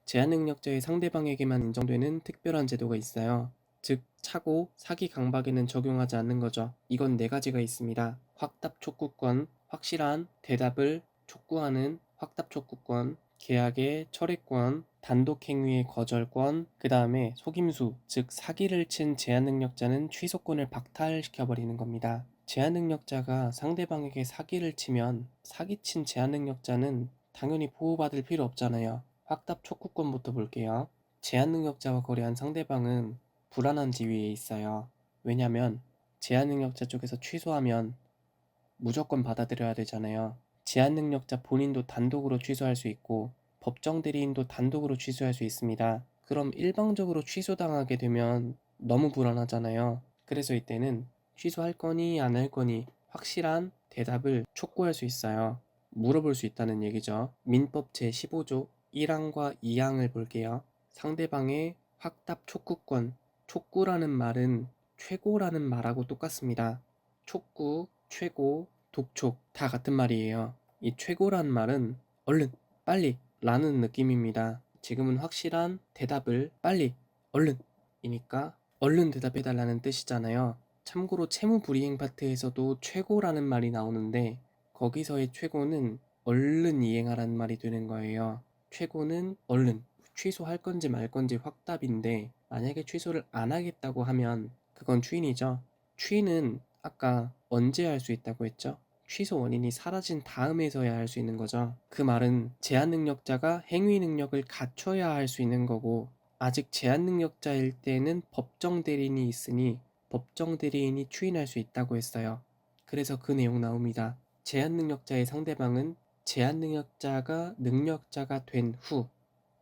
제한능력자의 상대방에게만 인정되는 특별한 제도가 있어요. 즉, 차고, 사기 강박에는 적용하지 않는 거죠. 이건 네 가지가 있습니다. 확답 촉구권, 확실한 대답을 촉구하는 확답 촉구권, 계약의 철회권, 단독행위의 거절권, 그 다음에 속임수, 즉 사기를 친 제한능력자는 취소권을 박탈시켜버리는 겁니다. 제한능력자가 상대방에게 사기를 치면 사기친 제한능력자는 당연히 보호받을 필요 없잖아요. 확답 촉구권부터 볼게요. 제한능력자와 거래한 상대방은 불안한 지위에 있어요. 왜냐면 제한능력자 쪽에서 취소하면 무조건 받아들여야 되잖아요. 제한능력자 본인도 단독으로 취소할 수 있고 법정 대리인도 단독으로 취소할 수 있습니다. 그럼 일방적으로 취소당하게 되면 너무 불안하잖아요. 그래서 이때는 취소할 거니 안 할 거니 확실한 대답을 촉구할 수 있어요. 물어볼 수 있다는 얘기죠. 민법 제15조 1항과 2항을 볼게요. 상대방의 확답 촉구권, 촉구라는 말은 최고라는 말하고 똑같습니다. 촉구, 최고, 독촉 다 같은 말이에요. 이 최고란 말은 얼른, 빨리 라는 느낌입니다. 지금은 확실한 대답을 빨리, 얼른 이니까 얼른 대답해달라는 뜻이잖아요. 참고로 채무불이행 파트에서도 최고라는 말이 나오는데 거기서의 최고는 얼른 이행하라는 말이 되는 거예요. 최고는 얼른, 취소할 건지 말 건지 확답인데 만약에 취소를 안 하겠다고 하면 그건 추인이죠. 추인은 아까 언제 할 수 있다고 했죠? 취소 원인이 사라진 다음에서야 할 수 있는 거죠. 그 말은 제한 능력자가 행위 능력을 갖춰야 할 수 있는 거고 아직 제한 능력자일 때는 법정 대리인이 있으니 법정 대리인이 추인할 수 있다고 했어요. 그래서 그 내용 나옵니다. 제한 능력자의 상대방은 제한 능력자가 능력자가 된 후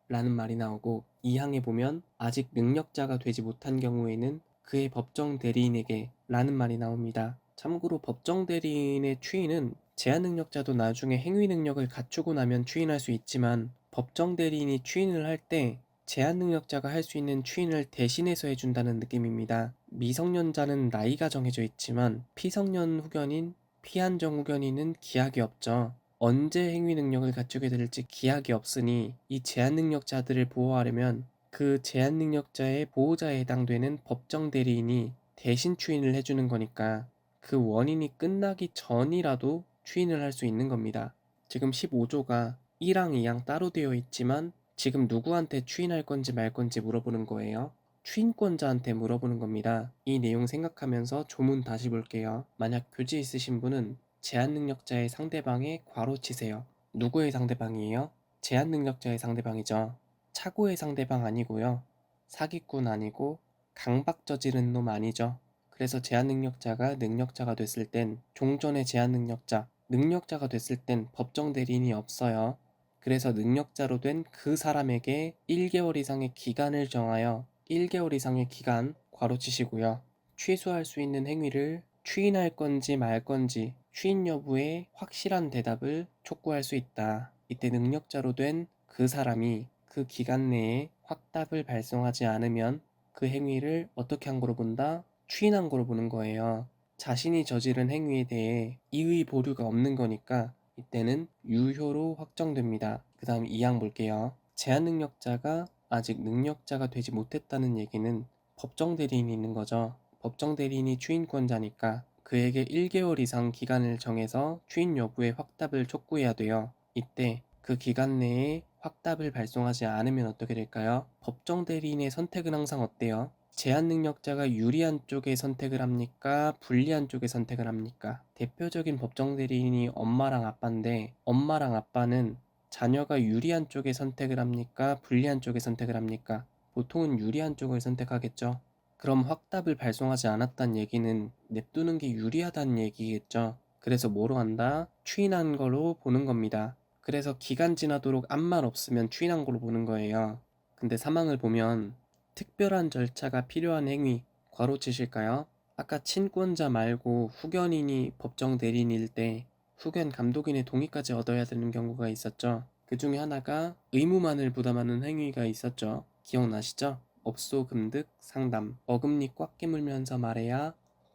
라는 말이 나오고 이 항에 보면 아직 능력자가 되지 못한 경우에는 그의 법정 대리인에게 라는 말이 나옵니다. 참고로 법정 대리인의 추인은 제한 능력자도 나중에 행위 능력을 갖추고 나면 추인할 수 있지만 법정 대리인이 추인을 할 때 제한 능력자가 할 수 있는 추인을 대신해서 해준다는 느낌입니다. 미성년자는 나이가 정해져 있지만 피성년 후견인, 피한정 후견인은 기약이 없죠. 언제 행위 능력을 갖추게 될지 기약이 없으니 이 제한 능력자들을 보호하려면 그 제한 능력자의 보호자에 해당되는 법정 대리인이 대신 추인을 해주는 거니까 그 원인이 끝나기 전이라도 추인을 할 수 있는 겁니다. 지금 15조가 1항, 2항 따로 되어 있지만 지금 누구한테 추인할 건지 말 건지 물어보는 거예요. 추인권자한테 물어보는 겁니다. 이 내용 생각하면서 조문 다시 볼게요. 만약 교지 있으신 분은 제한능력자의 상대방에 괄호 치세요. 누구의 상대방이에요? 제한능력자의 상대방이죠. 차고의 상대방 아니고요. 사기꾼 아니고 강박 저지른 놈 아니죠. 그래서 제한능력자가 능력자가 됐을 땐 종전의 제한능력자, 능력자가 됐을 땐 법정 대리인이 없어요. 그래서 능력자로 된 그 사람에게 1개월 이상의 기간을 정하여 1개월 이상의 기간 괄호 치시고요. 취소할 수 있는 행위를 추인할 건지 말 건지 추인 여부에 확실한 대답을 촉구할 수 있다. 이때 능력자로 된 그 사람이 그 기간 내에 확답을 발송하지 않으면 그 행위를 어떻게 한 거로 본다? 추인한 거로 보는 거예요. 자신이 저지른 행위에 대해 이의 보류가 없는 거니까 이때는 유효로 확정됩니다. 그 다음 2항 볼게요. 제한 능력자가 아직 능력자가 되지 못했다는 얘기는 법정 대리인이 있는 거죠. 법정 대리인이 추인권자니까 그에게 1개월 이상 기간을 정해서 추인 여부의 확답을 촉구해야 돼요. 이때 그 기간 내에 확답을 발송하지 않으면 어떻게 될까요? 법정 대리인의 선택은 항상 어때요? 제한 능력자가 유리한 쪽에 선택을 합니까? 불리한 쪽에 선택을 합니까? 대표적인 법정 대리인이 엄마랑 아빠인데 엄마랑 아빠는 자녀가 유리한 쪽에 선택을 합니까? 불리한 쪽에 선택을 합니까? 보통은 유리한 쪽을 선택하겠죠. 그럼 확답을 발송하지 않았다는 얘기는 냅두는 게 유리하다는 얘기겠죠. 그래서 뭐로 한다? 추인한 걸로 보는 겁니다. 그래서 기간 지나도록 아무 말 없으면 추인한 걸로 보는 거예요. 근데 사망을 보면 특별한 절차가 필요한 행위 괄호 치실까요? 아까 친권자 말고 후견인이 법정 대리인일 때 후견 감독인의 동의까지 얻어야 되는 경우가 있었죠. 그 중에 하나가 의무만을 부담하는 행위가 있었죠. 기억나시죠? 업소 금득 상담 어금니 꽉 깨물면서 말해야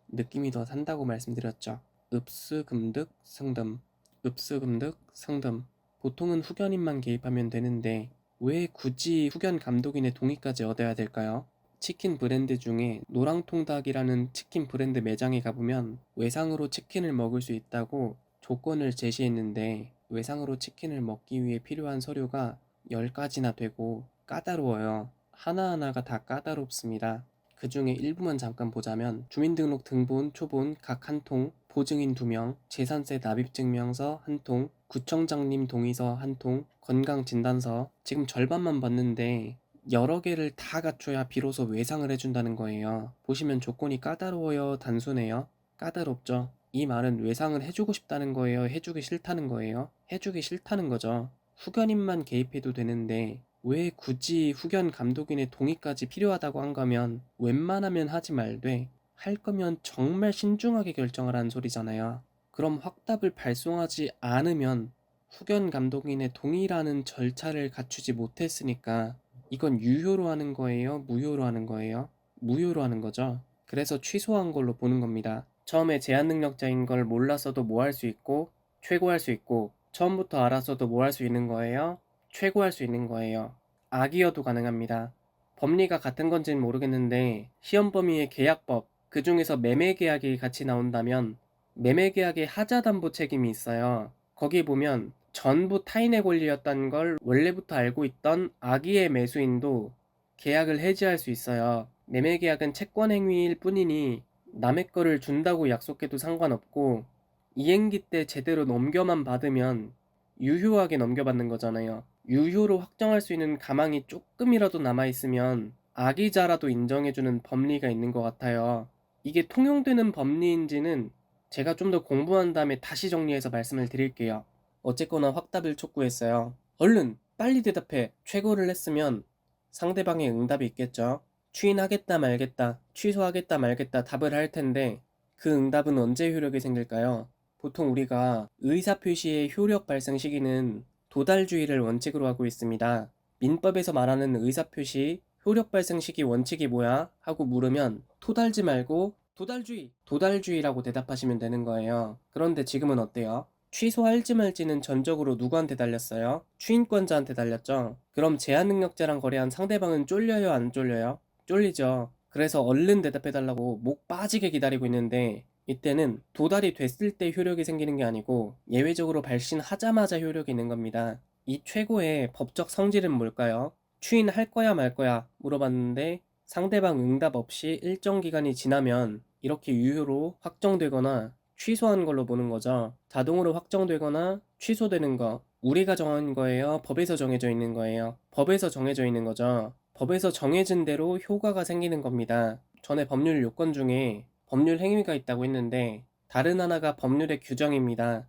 느낌이 더 산다고 말씀드렸죠. 읍수 금득 상담 읍수 금득 상담 보통은 후견인만 개입하면 되는데 왜 굳이 후견 감독인의 동의까지 얻어야 될까요? 치킨 브랜드 중에 노랑통닭이라는 치킨 브랜드 매장에 가보면 외상으로 치킨을 먹을 수 있다고 조건을 제시했는데 외상으로 치킨을 먹기 위해 필요한 서류가 10가지나 되고 까다로워요. 하나하나가 다 까다롭습니다. 그 중에 일부만 잠깐 보자면 주민등록 등본, 초본 각 한 통, 보증인 2명, 재산세 납입증명서 한 통, 구청장님 동의서 한 통, 건강진단서. 지금 절반만 봤는데 여러 개를 다 갖춰야 비로소 외상을 해준다는 거예요. 보시면 조건이 까다로워요, 단순해요? 까다롭죠. 이 말은 외상을 해주고 싶다는 거예요, 해주기 싫다는 거예요? 해주기 싫다는 거죠. 후견인만 개입해도 되는데 왜 굳이 후견 감독인의 동의까지 필요하다고 한 거면 웬만하면 하지 말되 할 거면 정말 신중하게 결정하라는 소리잖아요. 그럼 확답을 발송하지 않으면 후견 감독인의 동의라는 절차를 갖추지 못했으니까 이건 유효로 하는 거예요? 무효로 하는 거예요? 무효로 하는 거죠. 그래서 취소한 걸로 보는 겁니다. 처음에 제한 능력자인 걸 몰랐어도 뭐 할 수 있고 최고할 수 있고 처음부터 알았어도 뭐 할 수 있는 거예요? 최고할 수 있는 거예요. 악이어도 가능합니다. 법리가 같은 건지는 모르겠는데 시험 범위의 계약법 그 중에서 매매계약이 같이 나온다면 매매계약의 하자담보 책임이 있어요. 거기 보면 전부 타인의 권리였다는 걸 원래부터 알고 있던 악의의 매수인도 계약을 해지할 수 있어요. 매매계약은 채권행위일 뿐이니 남의 거를 준다고 약속해도 상관없고 이행기 때 제대로 넘겨만 받으면 유효하게 넘겨받는 거잖아요. 유효로 확정할 수 있는 가망이 조금이라도 남아있으면 악의자라도 인정해주는 법리가 있는 것 같아요. 이게 통용되는 법리인지는 제가 좀 더 공부한 다음에 다시 정리해서 말씀을 드릴게요. 어쨌거나 확답을 촉구했어요. 얼른 빨리 대답해. 최고를 했으면 상대방의 응답이 있겠죠. 추인하겠다 말겠다, 취소하겠다 말겠다 답을 할 텐데 그 응답은 언제 효력이 생길까요? 보통 우리가 의사표시의 효력 발생 시기는 도달주의를 원칙으로 하고 있습니다. 민법에서 말하는 의사표시 효력 발생 시기 원칙이 뭐야? 하고 물으면 토달지 말고 도달주의라고 대답하시면 되는 거예요. 그런데 지금은 어때요? 취소할지 말지는 전적으로 누구한테 달렸어요? 추인권자한테 달렸죠? 그럼 제한능력자랑 거래한 상대방은 쫄려요, 안 쫄려요? 쫄리죠. 그래서 얼른 대답해달라고 목 빠지게 기다리고 있는데 이때는 도달이 됐을 때 효력이 생기는 게 아니고 예외적으로 발신하자마자 효력이 있는 겁니다. 이 최고의 법적 성질은 뭘까요? 추인할 거야 말 거야 물어봤는데 상대방 응답 없이 일정 기간이 지나면 이렇게 유효로 확정되거나 취소한 걸로 보는 거죠. 자동으로 확정되거나 취소되는 거 우리가 정한 거예요? 법에서 정해져 있는 거예요? 법에서 정해져 있는 거죠. 법에서 정해진 대로 효과가 생기는 겁니다. 전에 법률 요건 중에 법률 행위가 있다고 했는데 다른 하나가 법률의 규정입니다.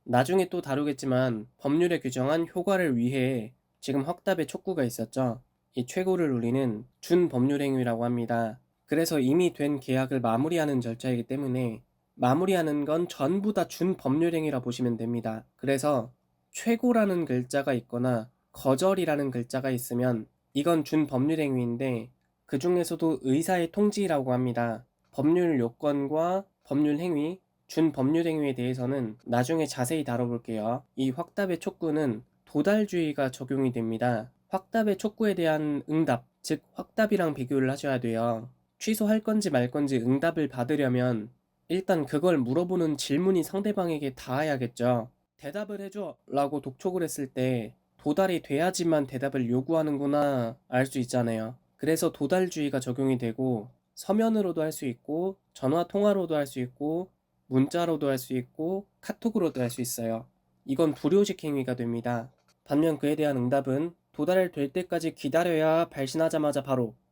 나중에 또 다루겠지만 법률에 규정한 효과를 위해 지금 확답의 촉구가 있었죠. 이 최고를 누리는 준법률행위라고 합니다. 그래서 이미 된 계약을 마무리하는 절차이기 때문에 마무리하는 건 전부 다 준법률행위라 보시면 됩니다. 그래서 최고라는 글자가 있거나 거절이라는 글자가 있으면 이건 준법률행위인데 그 중에서도 의사의 통지라고 합니다. 법률 요건과 법률 행위, 준법률 행위에 대해서는 나중에 자세히 다뤄볼게요. 이 확답의 촉구는 도달주의가 적용이 됩니다. 확답의 촉구에 대한 응답, 즉 확답이랑 비교를 하셔야 돼요. 취소할 건지 말 건지 응답을 받으려면 일단 그걸 물어보는 질문이 상대방에게 닿아야겠죠. 대답을 해줘 라고 독촉을 했을 때 도달이 돼야지만 대답을 요구하는구나 알 수 있잖아요. 그래서 도달주의가 적용이 되고 서면으로도 할 수 있고 전화 통화로도 할 수 있고 문자로도 할 수 있고 카톡으로도 할 수 있어요. 이건 불효식 행위가 됩니다. 반면 그에 대한 응답은 도달될 때까지 기다려야 발신하자마자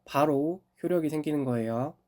바로 효력이 생기는 거예요.